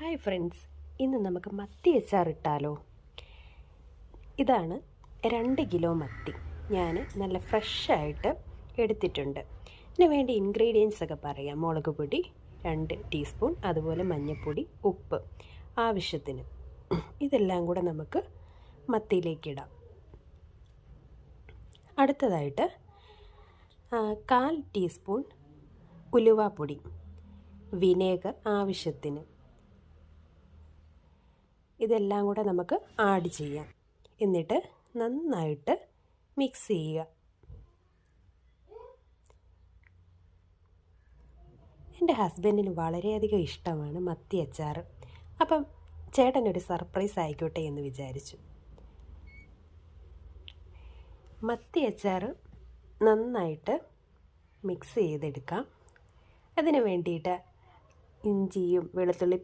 Hi friends, ഇന്ന് നമുക്ക് മത്തി അച്ചാർ ഇട്ടാലോ? ഇതാണ് 2 കിലോ മത്തി. ഞാൻ നല്ല ഫ്രഷായിട്ട് എടുത്തിട്ടുണ്ട്. ഇതിന് വേണ്ടി ഇൻഗ്രീഡിയൻസ് ഒക്കെ പറയാം. മുളക് പൊടി 2 ടീസ്പൂൺ, അതുപോലെ മഞ്ഞൾപ്പൊടി, ഉപ്പ് ആവശ്യത്തിന്. ഇതെല്ലാം കൂടെ നമുക്ക് മത്തിയിലേക്ക് ഇടാം. അടുത്തതായിട്ട് 1/4 ടീസ്പൂൺ ഉലുവാപ്പൊടി, വിനേഗർ ആവശ്യത്തിന്. ഇതെല്ലാം കൂടെ നമുക്ക് ആഡ് ചെയ്യാം. എന്നിട്ട് നന്നായിട്ട് മിക്സ് ചെയ്യുക. എൻ്റെ ഹസ്ബൻഡിന് വളരെയധികം ഇഷ്ടമാണ് മത്തി അച്ചാർ. അപ്പം ചേട്ടനൊരു സർപ്രൈസ് ആയിക്കോട്ടെ എന്ന് വിചാരിച്ചു. മത്തി അച്ചാർ നന്നായിട്ട് മിക്സ് ചെയ്തെടുക്കാം. അതിന് വേണ്ടിയിട്ട് ഇഞ്ചിയും വെളുത്തുള്ളി